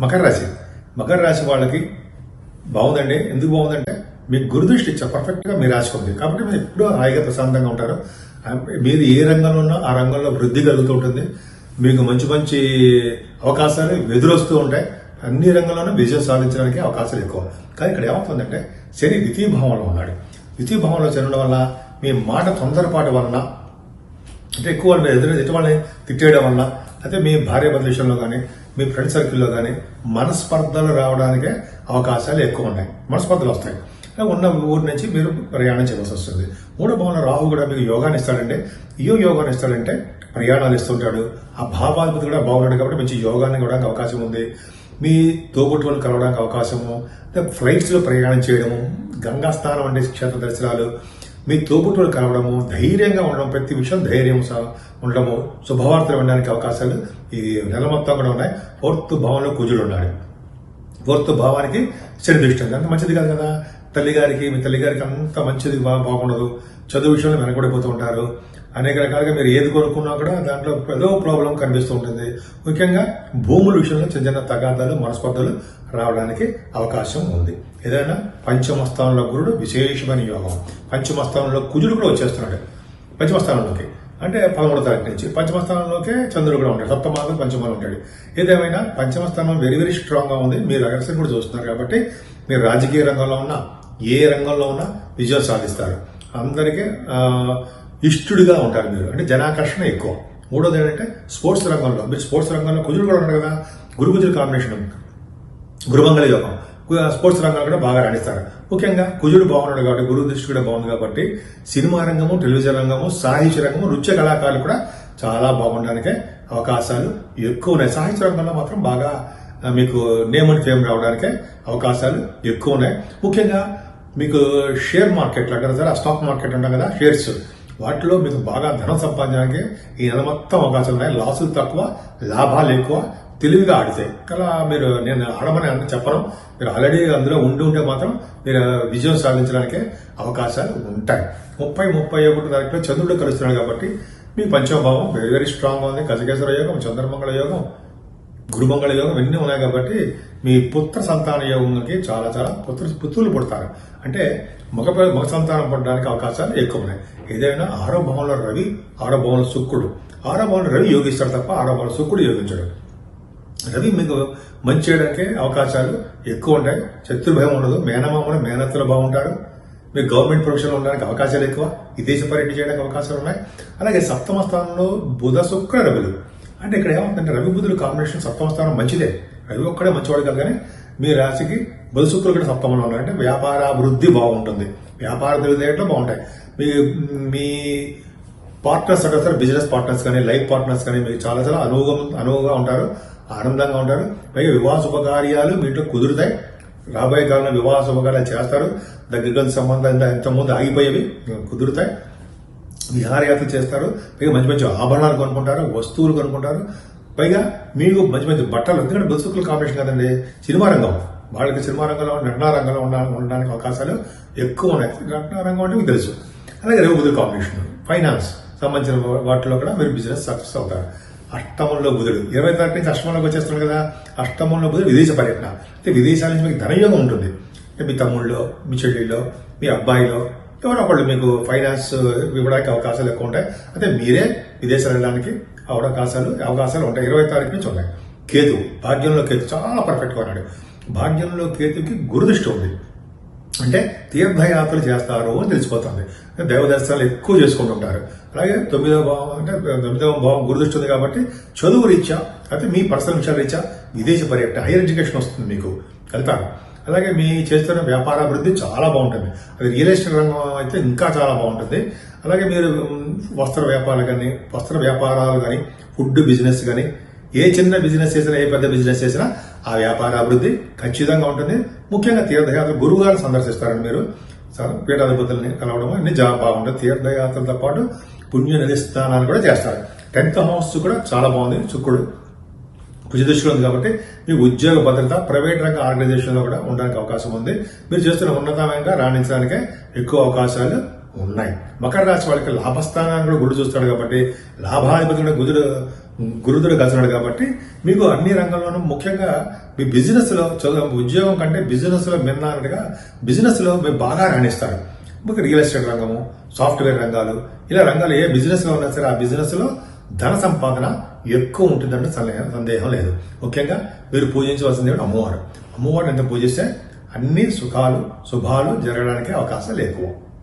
మకర రాశి వాళ్ళకి బాగుందండి. ఎందుకు బాగుందంటే మీకు గురుదృష్టి ఇచ్చా పర్ఫెక్ట్గా మీ రాశి ఉంది కాబట్టి మీరు ఎప్పుడూ హాయిగా ప్రశాంతంగా ఉంటారు. మీరు ఏ రంగంలో ఉన్నా ఆ రంగంలో వృద్ధి కలుగుతూ ఉంటుంది. మీకు మంచి మంచి అవకాశాలు ఎదురొస్తూ ఉంటాయి. అన్ని రంగంలోనూ విజయం సాధించడానికి అవకాశాలు ఎక్కువ. కానీ ఇక్కడ ఏమవుతుందంటే శని ద్వితీయ భావంలో ఉన్నాడు. ద్వితీయ భావంలో చేరడం వల్ల మీ మాట తొందరపాటు వలన అంటే ఎక్కువ ఎటువంటి తిట్టేయడం వల్ల అయితే మీ భార్య బంధు విషయంలో కానీ మీ ఫ్రెండ్ సర్కిల్లో కానీ మనస్పర్ధలు రావడానికే అవకాశాలు ఎక్కువ ఉన్నాయి. మనస్పర్ధలు వస్తాయి. ఉన్న ఊరి నుంచి మీరు ప్రయాణం చేయవలసి వస్తుంది. మూడో భావంలో రాహు కూడా మీకు యోగాన్ని ఇస్తాడంటే యోగాన్ని ఇస్తాడంటే ప్రయాణాలు ఇస్తుంటాడు. ఆ భావాధిపతి కూడా బాగున్నాడు కాబట్టి మంచి యోగాన్ని ఇవ్వడానికి అవకాశం ఉంది. మీ తోబుట్టువులను కలవడానికి అవకాశము, ఫ్లైట్స్ లో ప్రయాణం చేయడము, గంగా స్నానం అంటే క్షేత్ర దర్శనాలు, మీ తోబుట్టువులు కలవడము, ధైర్యంగా ఉండడం, ప్రతి విషయం ధైర్యం ఉండడము, శుభవార్తలు వినడానికి అవకాశాలు ఈ నెల మొత్తం కూడా ఉన్నాయి. 4th భావంలో కుజుడు ఉన్నాడు. 4th భావానికి శని దృష్టి ఉంది. అంత మంచిది కాదు కదా. మీ తల్లిగారికి అంత మంచిది బాగుండదు. చదువు విషయంలో వెనకబడిపోతూ ఉంటారు. అనేక రకాలుగా మీరు ఏది కొనుక్కున్నా కూడా దాంట్లో ఏదో ప్రాబ్లం కనిపిస్తూ ఉంటుంది. ముఖ్యంగా భూముల విషయంలో చిన్న చిన్న తగాదాలు, మనస్పర్ధలు రావడానికి అవకాశం ఉంది. ఏదైనా పంచమస్థానంలో గురుడు విశేషమైన యోగం. పంచమస్థానంలో కుజుడు కూడా వచ్చేస్తున్నాడు. పంచమస్థానంలోకి అంటే 13వ తారీఖు నుంచి పంచమస్థానంలోకే చంద్రుడు కూడా ఉంటాడు. సప్తమాసం పంచమంలో ఉంటాడు. ఏదేమైనా పంచమస్థానం వెరీ వెరీ స్ట్రాంగ్ గా ఉంది. మీరు అగర్సన్ కూడా చూస్తున్నారు కాబట్టి మీరు రాజకీయ రంగంలో ఉన్నా ఏ రంగంలో ఉన్నా విజయం సాధిస్తారు. అందరికీ ఇష్టడుగా ఉంటారు మీరు. అంటే జనాకర్షణ ఎక్కువ. మూడోది ఏంటంటే స్పోర్ట్స్ రంగంలో మీరు స్పోర్ట్స్ రంగంలో కుజుడు కూడా ఉంటారు కదా. గురు కాంబినేషన్ గురుమంగళ యోగం స్పోర్ట్స్ రంగంలో కూడా బాగా రాణిస్తారు. ముఖ్యంగా కుజుడు బాగున్నాడు కాబట్టి గురువు దృష్టి కూడా బాగుంది కాబట్టి సినిమా రంగము, టెలివిజన్ రంగము, సాహిత్య రంగము, నృత్య కళాకారులు కూడా చాలా బాగుండడానికి అవకాశాలు ఎక్కువ ఉన్నాయి. సాహిత్య రంగంలో మాత్రం బాగా మీకు నేమ్ అండ్ ఫేమ్ రావడానికి అవకాశాలు ఎక్కువ ఉన్నాయి. ముఖ్యంగా మీకు షేర్ మార్కెట్లు అంటారు సార్, ఆ స్టాక్ మార్కెట్ అంటాం కదా, షేర్స్, వాటిలో మీకు బాగా ధనం సంపాదించడానికి ఈ నెల మొత్తం అవకాశాలు ఉన్నాయి. లాసులు తక్కువ, లాభాలు ఎక్కువ. తెలివిగా ఆడితే అలా మీరు నేను ఆడమని అంటే చెప్పను. మీరు ఆల్రెడీ అందులో ఉంటే మాత్రం మీరు విజయం సాధించడానికి అవకాశాలు ఉంటాయి. 30-31 తారీఖులో చంద్రుడు కలుస్తున్నాడు కాబట్టి మీ పంచమ భావం వెరీ వెరీ స్ట్రాంగ్ ఉంది. గజకేశ్వర యోగం, చంద్రమంగళ యోగం, గురుమంగళ యోగం ఇవన్నీ ఉన్నాయి కాబట్టి మీ పుత్ర సంతాన యోగంకి చాలా చాలా పుత్రులు పుడతారు. అంటే మగ సంతానం పడడానికి అవకాశాలు ఎక్కువ ఉన్నాయి. ఏదైనా 6వ భావంలో రవి, 6వ భావంలో శుక్రుడు. 6వ భావంలో రవి యోగిస్తాడు తప్ప 6వ భావంలో శుక్రుడు యోగించాడు. రవి మీకు మంచి చేయడానికి అవకాశాలు ఎక్కువ ఉంటాయి. శత్రుభయం ఉండదు. మేనమామలు, మేనత్తలు బాగుంటారు. మీరు గవర్నమెంట్ ప్రొఫెషన్లో ఉండడానికి అవకాశాలు ఎక్కువ. విదేశ పర్యటన చేయడానికి అవకాశాలు ఉన్నాయి. అలాగే సప్తమ స్థానంలో బుధ, శుక్ర, రవులు. అంటే ఇక్కడ ఏమవుతుందంటే రవి బుధుల కాంబినేషన్ సప్తమ స్థానం మంచిదే. రవి ఒక్కడే మంచివాడు కాదు. కానీ మీ రాశికి బుధ, శుక్రులు కూడా సప్తమంలో ఉన్నారంటే వ్యాపారాభివృద్ధి బాగుంటుంది. వ్యాపార తెలివితేటలు బాగుంటాయి. మీ పార్ట్నర్స్ అంటే సార్, బిజినెస్ పార్ట్నర్స్ కానీ లైఫ్ పార్ట్నర్స్ కానీ మీకు చాలా చాలా అనువుగా ఉంటారు. ఆనందంగా ఉంటారు. పైగా వివాహ శుభకార్యాలు మీ ఇంట్లో కుదురుతాయి. రాబోయే కాలంలో వివాహ శుభకార్యాలు చేస్తారు. దగ్గర సంబంధాలు ఎంతమంది ఆగిపోయేవి కుదురుతాయి. విహారయాత్ర చేస్తారు. పైగా మంచి మంచి ఆభరణాలు కొనుక్కుంటారు, వస్తువులు కొనుక్కుంటారు. పైగా మీకు మంచి మంచి బట్టలు, ఎందుకంటే బుధశుక్ల కాంబినేషన్ కదండి. సినిమా రంగం వాళ్ళకి సినిమా రంగంలో, నటనా రంగంలో ఉండడానికి అవకాశాలు ఎక్కువ ఉన్నాయి. నటనా రంగం అంటే మీకు తెలుసు. అలాగే రవి బుధుల కాంబినేషన్, ఫైనాన్స్ సంబంధించిన వాటిలో కూడా మీరు బిజినెస్ సక్సెస్ అవుతారు. అష్టమంలో బుధుడు 20 తారీఖు నుంచి అష్టమంలోకి వచ్చేస్తున్నాడు కదా. అష్టమంలో బుధుడు విదేశ పర్యటన. అంటే విదేశాల నుంచి మీకు ధనయోగం ఉంటుంది. మీ తమ్ముళ్ళలో, మీ చెల్లిలో, మీ అబ్బాయిలో ఎవరో ఒకళ్ళు మీకు ఫైనాన్స్ ఇవ్వడానికి అవకాశాలు ఎక్కువ ఉంటాయి. అయితే మీరే విదేశాలు వెళ్ళడానికి అవకాశాలు ఉంటాయి. 20 తారీఖు నుంచి ఉన్నాయి. కేతు, భాగ్యంలో కేతు చాలా పర్ఫెక్ట్గా ఉన్నాడు. భాగ్యంలో కేతుకి గురుదృష్టి ఉంది. అంటే తీర్థయాత్రలు చేస్తారు అని తెలిసిపోతుంది. దైవ దర్శనాలు ఎక్కువ చేసుకుంటుంటారు. అలాగే 9వ భావం గురుదృష్టి ఉంది కాబట్టి చదువు రీత్యా అయితే మీ పర్సనల్ విషయాల రీత్యా విదేశ పర్యటన, హైయర్ ఎడ్యుకేషన్ వస్తుంది మీకు, వెళ్తారు. అలాగే మీ చేస్తున్న వ్యాపారాభివృద్ధి చాలా బాగుంటుంది. అది రియల్ ఎస్టేట్ రంగం అయితే ఇంకా చాలా బాగుంటుంది. అలాగే మీరు వస్త్ర వ్యాపారాలు కానీ ఫుడ్ బిజినెస్ కానీ ఏ చిన్న బిజినెస్ చేసినా ఏ పెద్ద బిజినెస్ చేసినా ఆ వ్యాపార అభివృద్ధి ఖచ్చితంగా ఉంటుంది. ముఖ్యంగా తీర్థయాత్ర గురువుగారిని సందర్శిస్తారని మీరు పీఠాధిపతుల్ని కలవడం అన్ని బాగుంటుంది. తీర్థయాత్రలతో పాటు పుణ్య నది స్నానాలు కూడా చేస్తారు. 10th హౌస్ కూడా చాలా బాగుంది. శుక్రుడు కుజదృష్టిలో ఉంది కాబట్టి మీ ఉద్యోగ భద్రత, ప్రైవేట్ రంగ ఆర్గనైజేషన్ లో కూడా ఉండడానికి అవకాశం ఉంది. మీరు చేస్తున్న ఉన్నతంగా రాణించడానికి ఎక్కువ అవకాశాలు ఉన్నాయి. మకర రాశి వాళ్ళకి లాభస్థానాన్ని కూడా గురుడు చూస్తాడు కాబట్టి లాభాధిపతి కూడా గురుదుడు గచనాడు కాబట్టి మీకు అన్ని రంగంలోనూ ముఖ్యంగా మీ బిజినెస్ లో ఉద్యోగం కంటే బిజినెస్ లో మిన్నట్టుగా బిజినెస్ లో మీరు బాగా రాణిస్తారు. మీకు రియల్ ఎస్టేట్ రంగము, సాఫ్ట్వేర్ రంగాలు, ఇలా రంగాలు ఏ బిజినెస్ లో ఉన్నా సరే ఆ బిజినెస్ లో ధన సంపాదన ఎక్కువ ఉంటుందంటే సందేహం లేదు. ముఖ్యంగా మీరు పూజించవలసింది అమ్మవారు. అమ్మవారిని ఎంత పూజిస్తే అన్ని సుఖాలు శుభాలు జరగడానికి అవకాశాలు ఎక్కువ.